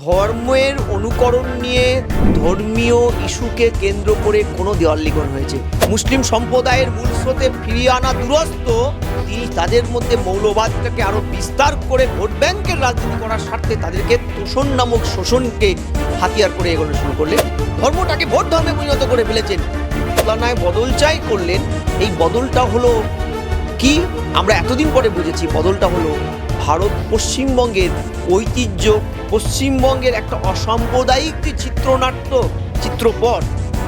ধর্মের অনুকরণ নিয়ে ধর্মীয় ইস্যুকে কেন্দ্র করে কোনো দেওয়াল লিখন হয়েছে। মুসলিম সম্প্রদায়ের মূল স্রোতে ফিরিয়ে আনা দুরস্ত তিনি তাদের মধ্যে মৌলবাদটাকে আরো বিস্তার করে ভোট ব্যাংকের রাজনীতি করার স্বার্থে তাদেরকে তোষণ নামক শোষণকে হাতিয়ার করে এগোনো শুরু করলেন। ধর্মটাকে ভোট ধর্মে পরিণত করে ফেলেছেন। তুলনায় বদল চাই করলেন। এই বদলটা হলো কি আমরা এতদিন পরে বুঝেছি। বদলটা হলো ভারত পশ্চিমবঙ্গের ঐতিহ্য, পশ্চিমবঙ্গের একটা অসাম্প্রদায়িক যে চিত্রনাট্য চিত্রপট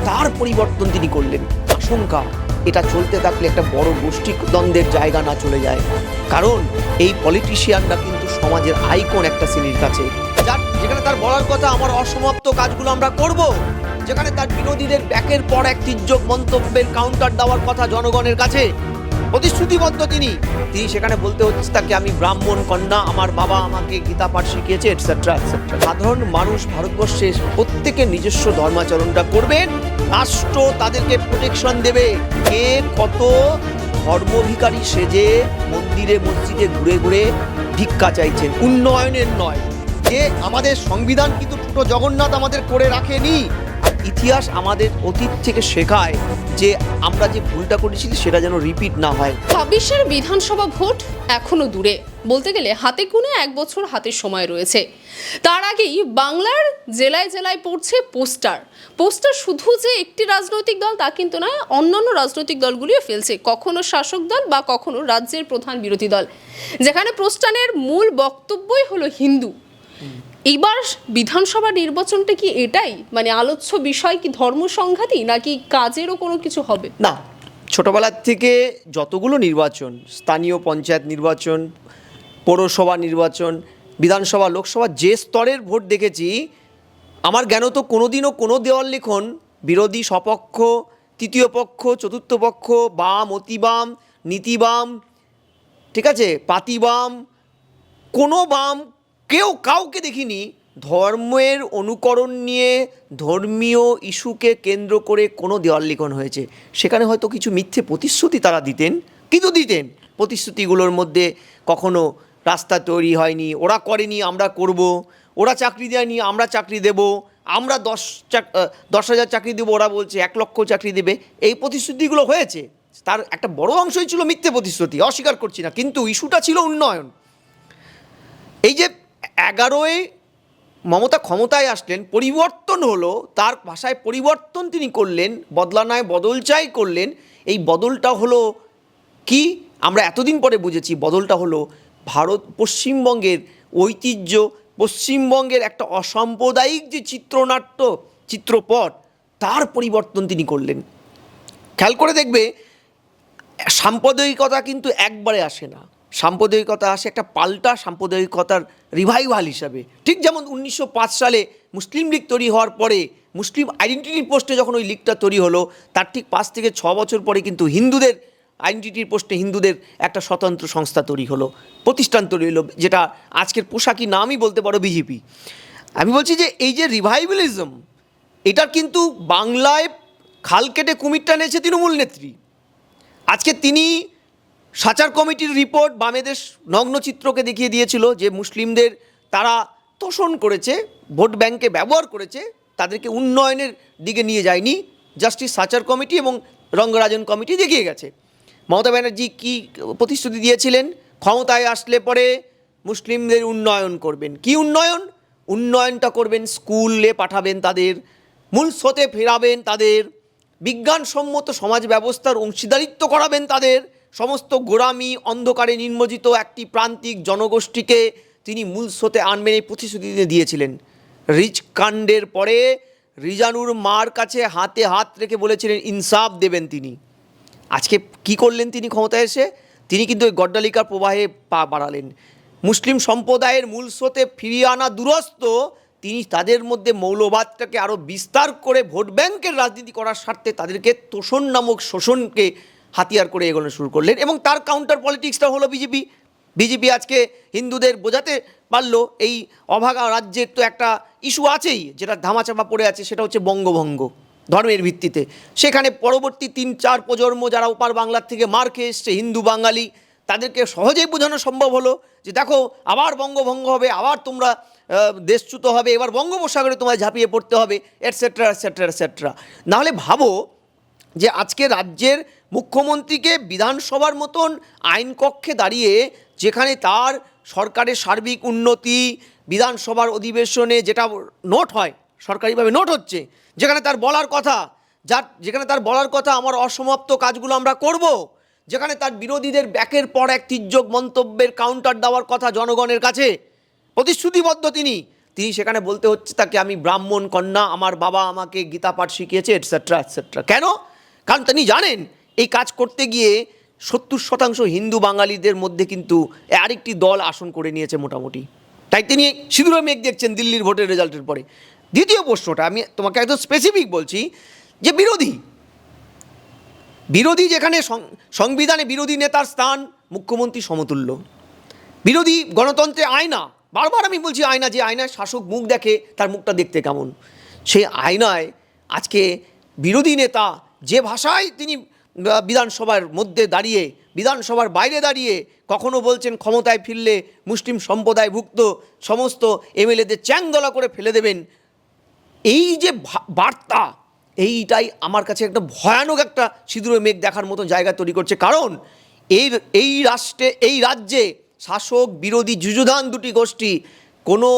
তার পরিবর্তন তিনি করলেন। আশঙ্কা এটা চলতে থাকলে একটা বড় গোষ্ঠী দ্বন্দ্বের জায়গা না চলে যায়। কারণ এই পলিটিশিয়ানরা কিন্তু সমাজের আইকন একটা শ্রেণীর কাছে, যেখানে তার বলার কথা আমার অসমাপ্ত কাজগুলো আমরা করব, যেখানে তার বিরোধীদের একের পর এক তির্যক মন্তব্যের কাউন্টার দেওয়ার কথা জনগণের কাছে প্রতিশ্রুতিবদ্ধ তিনি সেখানে বলতে হচ্ছে তাকে আমি ব্রাহ্মণ কন্যা, আমার বাবা আমাকে গীতা পাঠ শিখিয়েছে, এটসেট্রা এটসেট্রা। সাধারণ মানুষ ভারতবর্ষে প্রত্যেকের নিজস্ব ধর্মাচরণটা করবেন, রাষ্ট্র তাদেরকে প্রোটেকশন দেবে। কে কত ধর্মভিখারী সেজে মন্দিরে মসজিদে ঘুরে ঘুরে ভিক্ষা চাইছেন, উন্নয়নের নয়। যে আমাদের সংবিধান কিন্তু ছোট জগন্নাথ আমাদের করে রাখেনি। ইতিহাস আমাদের অতীত থেকে শেখায় যে আমরা যে ভুলটা করেছিলি সেটা যেন রিপিট না হয়। ২৬-এর বিধানসভা ভোট এখনো দূরে, বলতে গেলে হাতে গুনে 1 বছর হাতে সময় রয়েছে। তার আগেই বাংলার জেলায় জেলায় পড়ছে পোস্টার শুধু যে একটি রাজনৈতিক দল তা কিন্তু নয়, অন্যান্য রাজনৈতিক দলগুলিও ফেলছে, কখনো শাসক দল বা কখনো রাজ্যের প্রধান বিরোধী দল, যেখানে প্রস্থানের মূল বক্তব্যই হলো হিন্দু। এবার বিধানসভা নির্বাচনটা কি এটাই মানে আলোচ্য বিষয়, কি ধর্ম সংঘাতই নাকি কাজেরও কোনো কিছু হবে? না, ছোটবেলার থেকে যতগুলো নির্বাচন, স্থানীয় পঞ্চায়েত নির্বাচন, পৌরসভা নির্বাচন, বিধানসভা, লোকসভা, যে স্তরের ভোট দেখেছি, আমার জ্ঞান তো কোনোদিনও কোনো দেওয়াল লিখন বিরোধী, সপক্ষ, তৃতীয় পক্ষ, চতুর্থ পক্ষ, বাম, অতিবাম, নীতিবাম, ঠিক আছে, পাতিবাম, কোনো বাম, কাউকে দেখিনি ধর্মের অনুকরণ নিয়ে ধর্মীয় ইস্যুকে কেন্দ্র করে কোনো দেওয়াল লিখন হয়েছে। সেখানে হয়তো কিছু মিথ্যে প্রতিশ্রুতি তারা দিতেন, প্রতিশ্রুতিগুলোর মধ্যে কখনো রাস্তা তৈরি হয়নি, ওরা করেনি আমরা করব, ওরা চাকরি দেয়নি আমরা চাকরি দেব, আমরা 10,000 চাকরি দেবো, ওরা বলছে 1 লক্ষ চাকরি দেবে। এই প্রতিশ্রুতিগুলো হয়েছে, তার একটা বড় অংশই ছিল মিথ্যে প্রতিশ্রুতি, অস্বীকার করছি না, কিন্তু ইস্যুটা ছিল উন্নয়ন। এই যে 11-এ মমতা ক্ষমতায় আসলেন, পরিবর্তন হলো, তার ভাষায় পরিবর্তন তিনি করলেন, বদলানায় বদল চাই করলেন। এই বদলটা হলো কি আমরা এতদিন পরে বুঝেছি। বদলটা হলো ভারত পশ্চিমবঙ্গের ঐতিহ্য, পশ্চিমবঙ্গের একটা অসাম্প্রদায়িক যে চিত্রনাট্য চিত্রপট তার পরিবর্তন তিনি করলেন। খেয়াল করে দেখবে সাম্প্রদায়িকতা কিন্তু একবারে আসে না, সাম্প্রদায়িকতা আসে একটা পাল্টা সাম্প্রদায়িকতার রিভাইভাল হিসাবে। ঠিক যেমন 1905 সালে মুসলিম লীগ তৈরি হওয়ার পরে মুসলিম আইডেন্টিটি পোস্টে যখন ওই লীগটা তৈরি হলো, তার ঠিক 5 থেকে 6 বছর পরে কিন্তু হিন্দুদের আইডেন্টিটির পোস্টে হিন্দুদের একটা স্বতন্ত্র সংস্থা তৈরি হলো, প্রতিষ্ঠান তৈরি হলো, যেটা আজকের পোশাকি নামই বলতে পারো বিজেপি। আমি বলছি যে এই যে রিভাইভালিজম, এটার কিন্তু বাংলায় খাল কেটে কুমির টানেছে তৃণমূল নেত্রী। আজকে তিনি সাচার কমিটির রিপোর্ট বামেদের নগ্নচিত্রকে দেখিয়ে দিয়েছিল যে মুসলিমদের তারা তোষণ করেছে, ভোট ব্যাংকে ব্যবহার করেছে, তাদেরকে উন্নয়নের দিকে নিয়ে যায়নি। জাস্টিস সাচার কমিটি এবং রঙ্গরাজন কমিটি দেখিয়ে গেছে। মমতা ব্যানার্জি কী প্রতিশ্রুতি দিয়েছিলেন? ক্ষমতায় আসলে পরে মুসলিমদের উন্নয়ন করবেন। কি উন্নয়নটা করবেন, স্কুলে পাঠাবেন, তাদের মূল স্রোতে ফেরাবেন, তাদের বিজ্ঞানসম্মত সমাজ ব্যবস্থার অংশীদারিত্ব করাবেন, তাদের সমস্ত গোড়ামি অন্ধকারে নিমজ্জিত একটি প্রান্তিক জনগোষ্ঠীকে তিনি মূল স্রোতে আনবেন, এই প্রতিশ্রুতি দিয়েছিলেন। রিচ কাণ্ডের পরে রিজানুর মার কাছে হাতে হাত রেখে বলেছিলেন ইনসাফ দেবেন তিনি। আজকে কি করলেন তিনি ক্ষমতায় এসে? তিনি কিন্তু ওই গড্ডালিকার প্রবাহে পা বাড়ালেন। মুসলিম সম্প্রদায়ের মূল স্রোতে ফিরিয়ে আনা দুরস্ত তিনি তাদের মধ্যে মৌলবাদটাকে আরও বিস্তার করে ভোট ব্যাংকের রাজনীতি করার স্বার্থে তাদেরকে তোষণ নামক শোষণকে হাতিয়ার করে এগোনো শুরু করলেন। এবং তার কাউন্টার পলিটিক্সটা হলো বিজেপি আজকে হিন্দুদের বোঝাতে পারলো এই অভাগা রাজ্যের তো একটা ইস্যু আছেই, যেটা ধামাচাপা পড়ে আছে, সেটা হচ্ছে বঙ্গভঙ্গ ধর্মের ভিত্তিতে। সেখানে পরবর্তী 3-4 প্রজন্ম যারা ওপার বাংলার থেকে মার খেয়ে এসছে হিন্দু বাঙালি, তাদেরকে সহজেই বোঝানো সম্ভব হলো যে দেখো আবার বঙ্গভঙ্গ হবে, আবার তোমরা দেশচ্যুত হবে, এবার বঙ্গোপসাগরে তোমায় ঝাঁপিয়ে পড়তে হবে, এটসেট্রা এটসেট্রা এটসেট্রা। নাহলে ভাবো যে আজকে রাজ্যের মুখ্যমন্ত্রীকে বিধানসভার মতন আইনকক্ষে দাঁড়িয়ে, যেখানে তার সরকারের সার্বিক উন্নতি, বিধানসভার অধিবেশনে যেটা নোট হয়, সরকারিভাবে নোট হচ্ছে, যেখানে তার বলার কথা, যেখানে তার বলার কথা আমার অসমাপ্ত কাজগুলো আমরা করব, যেখানে তার বিরোধীদের ব্যাকের পর এক তির্যক মন্তব্যের কাউন্টার দেওয়ার কথা জনগণের কাছে প্রতিশ্রুতিবদ্ধ তিনি সেখানে বলতে হচ্ছে তাকে আমি ব্রাহ্মণ কন্যা, আমার বাবা আমাকে গীতা পাঠ শিখিয়েছে, এটসেট্রা এটসেট্রা। কেন? কারণ তিনি জানেন এই কাজ করতে গিয়ে 70% হিন্দু বাঙালিদের মধ্যে কিন্তু আরেকটি দল আসন করে নিয়েছে মোটামুটি। তাই তিনি সিঁদুরে মেঘ দেখছেন দিল্লির ভোটের রেজাল্টের পরে। দ্বিতীয় প্রশ্নটা আমি তোমাকে একদম স্পেসিফিক বলছি, যে বিরোধী যেখানে সংবিধানে বিরোধী নেতার স্থান মুখ্যমন্ত্রী সমতুল্য, বিরোধী গণতন্ত্রে আয়না, বারবার আমি বলছি আয়না, যে আয়নায় শাসক মুখ দেখে তার মুখটা দেখতে কেমন, সেই আয়নায় আজকে বিরোধী নেতা যে ভাষায় তিনি বিধানসভার মধ্যে দাঁড়িয়ে, বিধানসভার বাইরে দাঁড়িয়ে কখনো বলছেন ক্ষমতায় ফিরলে মুসলিম সম্প্রদায়ভুক্ত সমস্ত এমএলএদের চ্যাংদোলা করে ফেলে দেবেন, এই যে বার্তা, এইটাই আমার কাছে একটা ভয়ানক একটা সিঁদুরে মেঘ দেখার মতো জায়গা তৈরি করছে। কারণ এই রাজ্যে শাসক বিরোধী যুযুধান দুটি গোষ্ঠী কোনো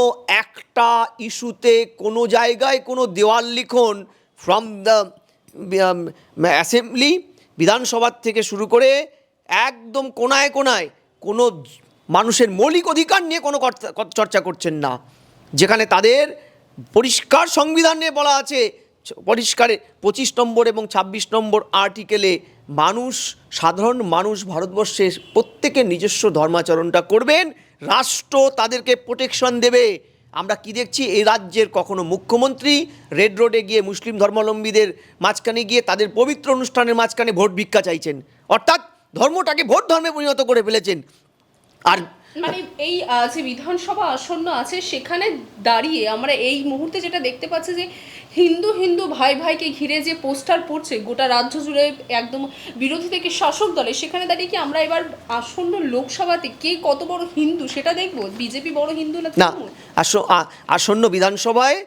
একটা ইস্যুতে কোনো জায়গায় কোনো দেওয়াল লিখন ফ্রম দ্য অ্যাসেম্বলি, বিধানসভার থেকে শুরু করে একদম কোনায় কোনায় কোনো মানুষের মৌলিক অধিকার নিয়ে কোনো চর্চা করছেন না, যেখানে তাদের পরিষ্কার সংবিধান নিয়ে বলা আছে, পরিষ্কারে 25 নম্বর এবং 26 নম্বর আর্টিকেলে সাধারণ মানুষ ভারতবর্ষে প্রত্যেকে নিজস্ব ধর্মাচরণটা করবেন, রাষ্ট্র তাদেরকে প্রোটেকশন দেবে। আমরা কি দেখছি, এই রাজ্যের কখনো মুখ্যমন্ত্রী রেড রোডে গিয়ে মুসলিম ধর্মাবলম্বীদের মাঝখানে গিয়ে তাদের পবিত্র অনুষ্ঠানের মাঝখানে ভোট ভিক্ষা চাইছেন, অর্থাৎ ধর্মটাকে ভোট ধর্মে পরিণত করে ফেলেছেন। আর মানে এই যে বিধানসভা আসন্ন আছে সেখানে দাঁড়িয়ে আমরা এই মুহূর্তে যেটা দেখতে পাচ্ছি যে হিন্দু হিন্দু ভাই ভাইকে ঘিরে যে পোস্টার পড়ছে গোটা রাজ্য জুড়ে, একদম বিরোধী থেকে শাসক দলে, সেখানে দাঁড়িয়ে কি আমরা এবার আসন্ন লোকসভাতে কে কত বড় হিন্দু সেটা দেখব? বিজেপি বড় হিন্দু না? আসন্ন বিধানসভায়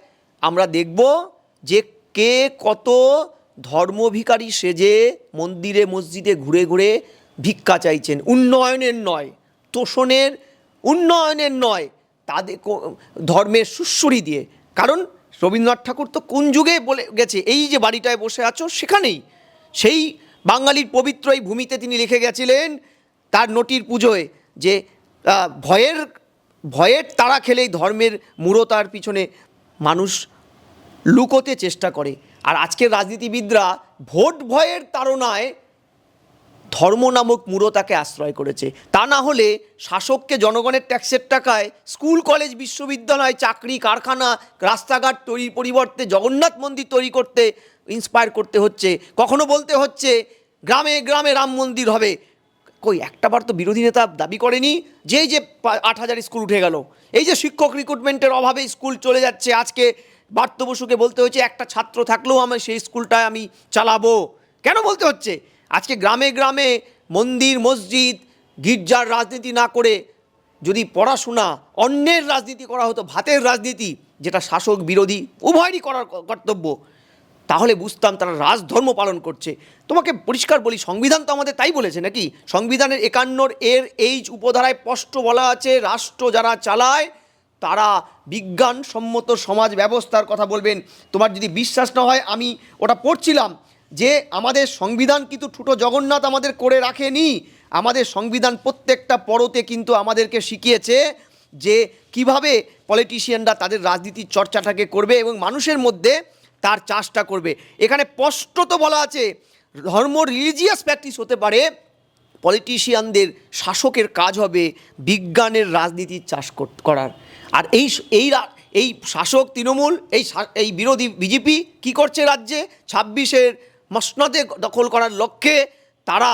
আমরা দেখব যে কে কত ধর্মভিখারী সেজে মন্দিরে মসজিদে ঘুরে ঘুরে ভিক্ষা চাইছেন, উন্নয়নের নয়, তোষণের, উন্নয়নের নয়, তাদের ধর্মের সুশ্রুতি দিয়ে। কারণ রবীন্দ্রনাথ ঠাকুর তো কোন যুগে বলে গেছে, এই যে বাড়িটায় বসে আছো সেখানেই, সেই বাঙালির পবিত্র এই ভূমিতে তিনি লিখে গেছিলেন তার নটির পুজোয়, যে ভয়ের তাড়া খেলেই ধর্মের মূঢ়তার পিছনে মানুষ লুকোতে চেষ্টা করে। আর আজকের রাজনীতিবিদরা ভোট ভয়ের তাড়নায় ধর্ম নামক মূঢ়তাকে আশ্রয় করেছে। তা না হলে শাসককে জনগণের ট্যাক্সের টাকায় স্কুল কলেজ বিশ্ববিদ্যালয় চাকরি কারখানা রাস্তাঘাট তৈরির পরিবর্তে জগন্নাথ মন্দির তৈরি করতে ইন্সপায়ার করতে হচ্ছে, কখনো বলতে হচ্ছে গ্রামে গ্রামে রাম মন্দির হবে। কই একটাবার তো বিরোধী নেতা দাবি করেনি যে এই যে 8,000 স্কুল উঠে গেল, এই যে শিক্ষক রিক্রুটমেন্টের অভাবে স্কুল চলে যাচ্ছে, আজকে বার্ত বসুকে বলতে হয়েছে একটা ছাত্র থাকলেও আমি সেই স্কুলটায় আমি চালাবো। কেন বলতে হচ্ছে? আজকে গ্রামে গ্রামে মন্দির মসজিদ গির্জার রাজনীতি না করে যদি পড়াশোনা অন্যের রাজনীতি করা হতো, ভাতের রাজনীতি, যেটা শাসক বিরোধী উভয়েরই করার কর্তব্য, তাহলে বুঝতাম তারা রাজধর্ম পালন করছে। তোমাকে পরিষ্কার বলি, সংবিধান তো আমাদের তাই বলেছে নাকি? সংবিধানের 51 উপধারায় স্পষ্ট বলা আছে, রাষ্ট্র যারা চালায় তারা বিজ্ঞানসম্মত সমাজ ব্যবস্থার কথা বলবেন। তোমার যদি বিশ্বাস না হয়, আমি ওটা পড়ছিলাম যে আমাদের সংবিধান কিন্তু ঠুটো জগন্নাথ আমাদের করে রাখেনি। আমাদের সংবিধান প্রত্যেকটা পরতে কিন্তু আমাদেরকে শিখিয়েছে যে কিভাবে পলিটিশিয়ানরা তাদের রাজনীতির চর্চাটাকে করবে এবং মানুষের মধ্যে তার চাষটা করবে। এখানে স্পষ্টত বলা আছে ধর্ম রিলিজিয়াস প্র্যাকটিস হতে পারে, পলিটিশিয়ানদের শাসকের কাজ হবে বিজ্ঞানের রাজনীতির চাষ করার। আর এই শাসক তৃণমূল, এই বিরোধী বিজেপি কি করছে রাজ্যে? 26-এর মসনদে দখল করার লক্ষ্যে তারা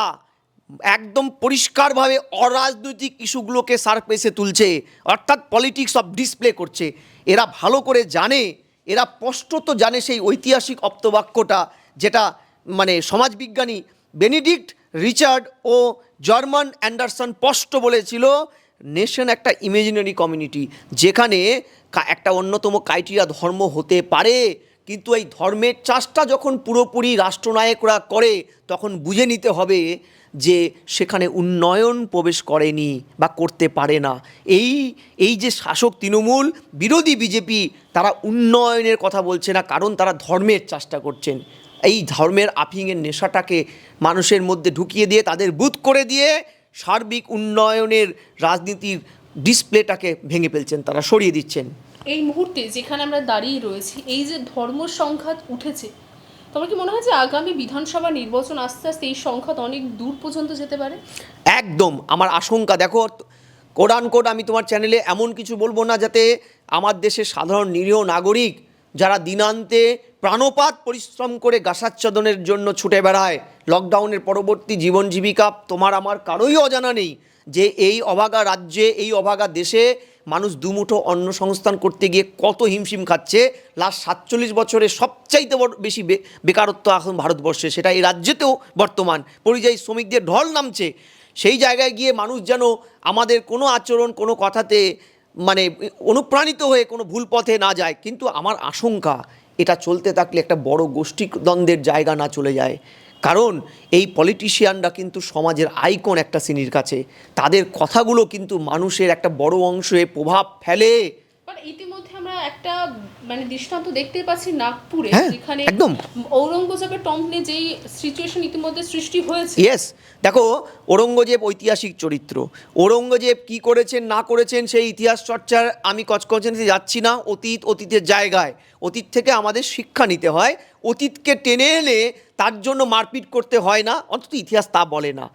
একদম পরিষ্কারভাবে অরাজনৈতিক ইস্যুগুলোকে সারফেসে তুলছে, অর্থাৎ পলিটিক্স অফ ডিসপ্লে করছে। এরা ভালো করে জানে, এরা স্পষ্টত জানে সেই ঐতিহাসিক অপ্তবাক্যটা, যেটা মানে সমাজবিজ্ঞানী বেনেডিক্ট রিচার্ড ও জার্মান অ্যান্ডারসন স্পষ্ট বলেছিল, নেশন একটা ইমাজিনারি কমিউনিটি, যেখানে একটা অন্যতম ক্রাইটেরিয়া ধর্ম হতে পারে, কিন্তু এই ধর্মের চাষটা যখন পুরোপুরি রাষ্ট্রনায়করা করে তখন বুঝে নিতে হবে যে সেখানে উন্নয়ন প্রবেশ করেনি বা করতে পারে না। এই যে শাসক তৃণমূল, বিরোধী বিজেপি, তারা উন্নয়নের কথা বলছে না, কারণ তারা ধর্মের চাষটা করছেন। এই ধর্মের আফিংয়ের নেশাটাকে মানুষের মধ্যে ঢুকিয়ে দিয়ে, তাদের বুথ করে দিয়ে সার্বিক উন্নয়নের রাজনীতির ডিসপ্লেটাকে ভেঙে ফেলছেন, তারা সরিয়ে দিচ্ছেন। এই মুহূর্তে যেখানে আমরা দাঁড়িয়ে রয়েছি, এই যে ধর্ম সংঘাত উঠেছে, তোমার কি মনে হয় যে আগামী বিধানসভা নির্বাচন আস্তে আস্তে এই সংঘাত অনেক দূর পর্যন্ত যেতে পারে? একদম আমার আশঙ্কা। দেখো, কোরআন কোড আমি তোমার চ্যানেলে এমন কিছু বলবো না যাতে আমার দেশের সাধারণ নিরীহ নাগরিক যারা দিনান্তে প্রাণপাত পরিশ্রম করে গাছাচ্ছাদনের জন্য ছুটে বেড়ায়, লকডাউনের পরবর্তী জীবন জীবিকা তোমার আমার কারোই অজানা নেই যে এই অভাগা রাজ্যে, এই অভাগা দেশে মানুষ দুমুঠো অন্ন সংস্থান করতে গিয়ে কত হিমশিম খাচ্ছে। লাস্ট 47 বছরে সবচাইতে বেশি বেকারত্ব এখন ভারতবর্ষে, সেটা এই রাজ্যেতেও বর্তমান। পরিযায়ী শ্রমিকদের ঢল নামছে। সেই জায়গায় গিয়ে মানুষ যেন আমাদের কোনো আচরণ, কোনো কথাতে মানে অনুপ্রাণিত হয়ে কোনো ভুল পথে না যায়। কিন্তু আমার আশঙ্কা এটা চলতে থাকলে একটা বড় গোষ্ঠীদ্বন্দ্বের জায়গা না চলে যায়, কারণ এই পলিটিশিয়ানরা কিন্তু সমাজের আইকন একটা শ্রেণীর কাছে, তাদের কথাগুলো কিন্তু মানুষের একটা বড় অংশে প্রভাব ফেলে। ইতিমধ্যে আমরা একটা দৃষ্টান্ত দেখতে পাচ্ছি নাগপুরে, হ্যাঁ, যেখানে একদম ঔরঙ্গজেবের টম্ব নিয়ে যেই সিচুয়েশন ইতিমধ্যে সৃষ্টি হয়েছে। ইয়েস, দেখো ঔরঙ্গজেব ঐতিহাসিক চরিত্র। ঔরঙ্গজেব কি করেছেন না করেছেন সেই ইতিহাস চর্চার আমি কচকচে যাচ্ছি না। অতীতের জায়গায়, অতীত থেকে আমাদের শিক্ষা নিতে হয়। অতীতকে টেনে এনে তার জন্য মারপিট করতে হয় না, অন্তত ইতিহাস তা বলে না।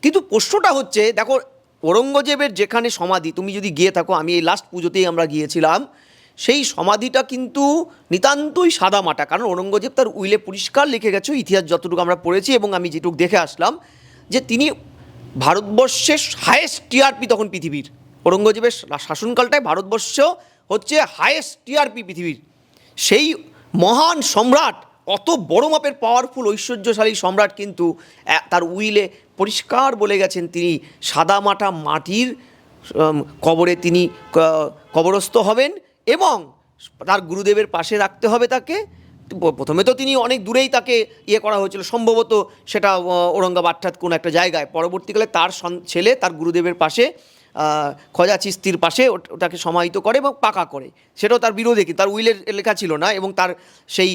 কিন্তু প্রশ্নটা হচ্ছে, দেখো ঔরঙ্গজেবের যেখানে সমাধি, তুমি যদি গিয়ে থাকো, আমি এই লাস্ট পুজোতেই আমরা গিয়েছিলাম, সেই সমাধিটা কিন্তু নিতান্তই সাদামাটা। কারণ ঔরঙ্গজেব তার উইলে পরিষ্কার লিখে গেছে, ইতিহাস যতটুকু আমরা পড়েছি এবং আমি যেটুকু দেখে আসলাম, যে তিনি ভারতবর্ষের হায়েস্ট টিআরপি তখন পৃথিবীর। ঔরঙ্গজেবের শাসনকালটায় ভারতবর্ষ হচ্ছে হায়েস্ট টিআরপি পৃথিবীর। সেই মহান সম্রাট, অত বড় মাপের পাওয়ারফুল ঐশ্বর্যশালী সম্রাট কিন্তু তার উইলে পরিষ্কার বলে গেছেন তিনি সাদামাটা মাটির কবরে তিনি কবরস্থ হবেন এবং তার গুরুদেবের পাশে রাখতে হবে তাকে। প্রথমে তো তিনি অনেক দূরেই তাকে করা হয়েছিল, সম্ভবত সেটা ঔরঙ্গাবাদ কোনো একটা জায়গায়। পরবর্তীকালে তার ছেলে তার গুরুদেবের পাশে, খোজা চিস্তির পাশে ওটাকে সমাহিত করে এবং পাকা করে। সেটাও তার বিরোধে, কি তার উইলের লেখা ছিল না। এবং তার সেই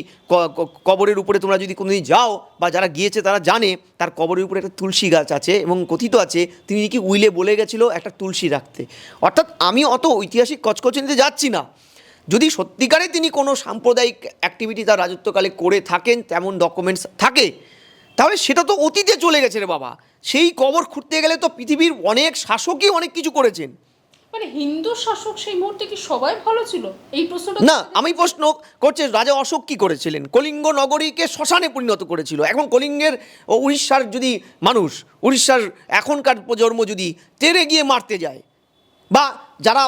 কবরের উপরে তোমরা যদি কোনোদিন যাও বা যারা গিয়েছে তারা জানে, তার কবরের উপরে একটা তুলসী গাছ আছে এবং কথিত আছে তিনি কি উইলে বলে গেছিলো একটা তুলসী রাখতে। অর্থাৎ আমি অত ঐতিহাসিক কচকচে যাচ্ছি না। যদি সত্যিকারে তিনি কোনো সাম্প্রদায়িক অ্যাক্টিভিটি তার রাজত্বকালে করে থাকেন, তেমন ডকুমেন্টস থাকে, তাহলে সেটা তো অতীতে চলে গেছে রে বাবা। সেই কবর খুঁড়তে গেলে তো পৃথিবীর অনেক শাসকই অনেক কিছু করেছেন। হিন্দু শাসক সেই মুহূর্তে কি সবাই ভালো ছিল, এই প্রশ্নটা না, আমি প্রশ্ন করছি রাজা অশোক কি করেছিলেন? কলিঙ্গ নগরীকে শ্মশানে পরিণত করেছিল। এখন কলিঙ্গের উড়িষ্যার যদি মানুষ, উড়িষ্যার এখনকার প্রজন্ম যদি তেরে গিয়ে মারতে যায়, বা যারা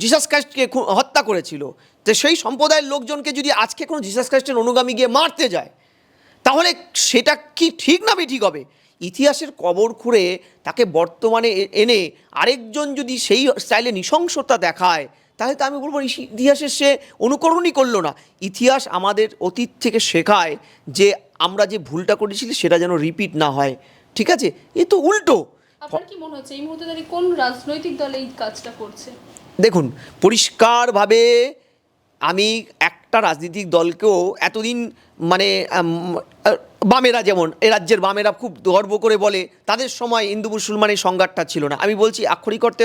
জিসাস ক্রাইস্টকে হত্যা করেছিল, তো সেই সম্প্রদায়ের লোকজনকে যদি আজকে কোনো জিসাস ক্রাইস্টের অনুগামী গিয়ে মারতে যায়, তাহলে সেটা কি ঠিক না বেঠিক হবে? ইতিহাসের কবর খুঁড়ে তাকে বর্তমানে এনে আরেকজন যদি সেই স্টাইলে নৃশংসতা দেখায়, তাহলে তো আমি বলবো ইতিহাসের সে অনুকরণই করলো না। ইতিহাস আমাদের অতীত থেকে শেখায় যে আমরা যে ভুলটা করেছিলি সেটা যেন রিপিট না হয়। ঠিক আছে, এ তো উল্টো। আপনার কি মনে হচ্ছে এই মুহূর্তে দাঁড়িয়ে কোন রাজনৈতিক দল এই কাজটা করছে? দেখুন, পরিষ্কারভাবে আমি একটা রাজনৈতিক দলকেও এতদিন বামেরা, যেমন এ রাজ্যের বামেরা খুব গর্ব করে বলে তাদের সময় হিন্দু মুসলমানের সংঘাতটা ছিল না। আমি বলছি আক্ষরিক অর্থে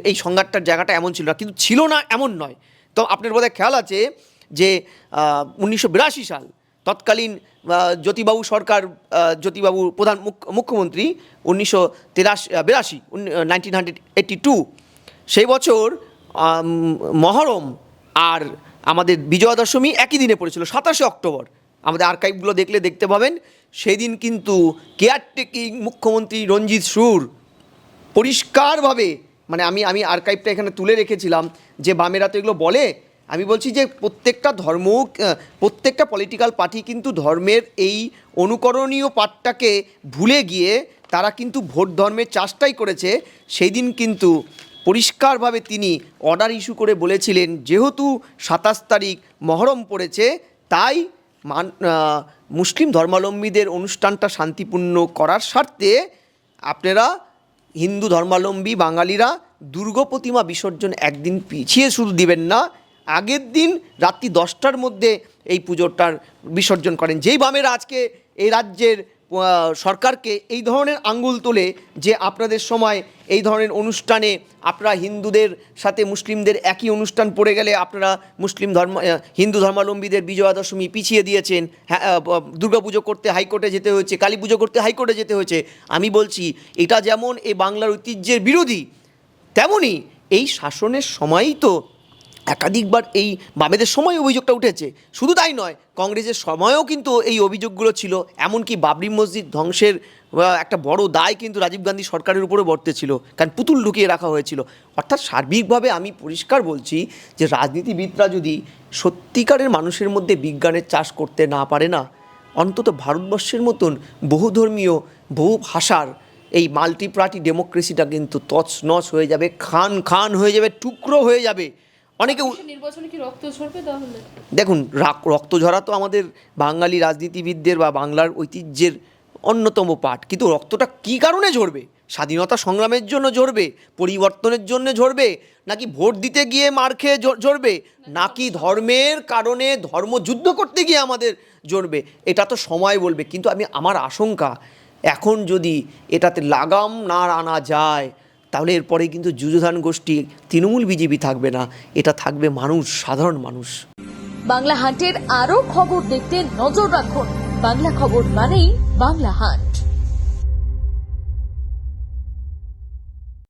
এই সংঘাতটার জায়গাটা এমন ছিল না, কিন্তু ছিল না এমন নয়। তো আপনার বোধহয় খেয়াল আছে যে 1982 সাল তৎকালীন জ্যোতিবাবু সরকার, জ্যোতিবাবু প্রধান মুখ্যমন্ত্রী 1982 সেই বছর মহরম আর আমাদের বিজয়া দশমী একই দিনে পড়েছিল, 27শে অক্টোবর। আমাদের আর্কাইভগুলো দেখলে দেখতে পাবেন, সেই দিন কিন্তু কেয়ারটেকিং মুখ্যমন্ত্রী রঞ্জিত সুর পরিষ্কারভাবে, আমি আর্কাইভটা এখানে তুলে রেখেছিলাম, যে বামেরা তো এগুলো বলে। আমি বলছি যে প্রত্যেকটা পলিটিক্যাল পার্টি কিন্তু ধর্মের এই অনুকরণীয় পাঠটাকে ভুলে গিয়ে তারা কিন্তু ভোট ধর্মের চাষটাই করেছে। সেই দিন কিন্তু পরিষ্কারভাবে তিনি অর্ডার ইস্যু করে বলেছিলেন, যেহেতু 27 তারিখ মহরম পড়েছে, তাই মুসলিম ধর্মাবলম্বীদের অনুষ্ঠানটা শান্তিপূর্ণ করার স্বার্থে আপনারা হিন্দু ধর্মাবলম্বী বাঙালিরা দুর্গা প্রতিমা বিসর্জন একদিন পিছিয়ে শুধু দিবেন না, আগের দিন রাত্রি 10টার মধ্যে এই পুজোটার বিসর্জন করেন। যেই বামেরা আজকে এই রাজ্যের সরকারকে এই ধরনের আঙ্গুল তোলে যে আপনাদের সময় এই ধরনের অনুষ্ঠানে আপনারা হিন্দুদের সাথে মুসলিমদের একই অনুষ্ঠান পড়ে গেলে আপনারা হিন্দু ধর্মাবলম্বীদের বিজয়া দশমী পিছিয়ে দিয়েছেন, হ্যাঁ, দুর্গাপুজো করতে হাইকোর্টে যেতে হয়েছে, কালী পুজো করতে হাইকোর্টে যেতে হয়েছে। আমি বলছি এটা যেমন এই বাংলার ঐতিহ্যের বিরোধী, তেমনই এই শাসনের সময়ই তো একাধিকবার এই বামেদের সময় অভিযোগটা উঠেছে। শুধু তাই নয়, কংগ্রেসের সময়ও কিন্তু এই অভিযোগগুলো ছিল। এমনকি বাবরি মসজিদ ধ্বংসের একটা বড় দায় কিন্তু রাজীব গান্ধী সরকারের উপরে বর্তেছিল, কারণ পুতুল ঢুকিয়ে রাখা হয়েছিল। অর্থাৎ সার্বিকভাবে আমি পরিষ্কার বলছি যে রাজনীতিবিদরা যদি সত্যিকারের মানুষের মধ্যে বিজ্ঞানের চাষ করতে না পারে না, অন্তত ভারতবর্ষের মতন বহুধর্মীয় বহু ভাষার এই মাল্টি পার্টি ডেমোক্রেসিটা কিন্তু তছনছ হয়ে যাবে, খান হয়ে যাবে, টুকরো হয়ে যাবে। অনেকে নির্বাচনে কি রক্ত ঝরবে তাহলে? দেখুন, রক্ত ঝরা তো আমাদের বাঙালি রাজনীতিবিদদের বা বাংলার ঐতিহ্যের অন্যতম পাঠ, কিন্তু রক্তটা কী কারণে ঝরবে? স্বাধীনতা সংগ্রামের জন্য ঝরবে, পরিবর্তনের জন্য ঝরবে, নাকি ভোট দিতে গিয়ে মার খেয়ে ঝরবে, নাকি ধর্মের কারণে ধর্মযুদ্ধ করতে গিয়ে আমাদের ঝরবে? এটা তো সময় বলবে। কিন্তু আমার আশঙ্কা, এখন যদি এটাতে লাগাম না আনা যায়, তাহলে এরপরে কিন্তু যুযুধান গোষ্ঠী তৃণমূল বিজেপি থাকবে না, এটা থাকবে মানুষ, সাধারণ মানুষ। বাংলা হান্টের আরো খবর দেখতে নজর রাখুন। বাংলা খবর মানেই বাংলা হান্ট।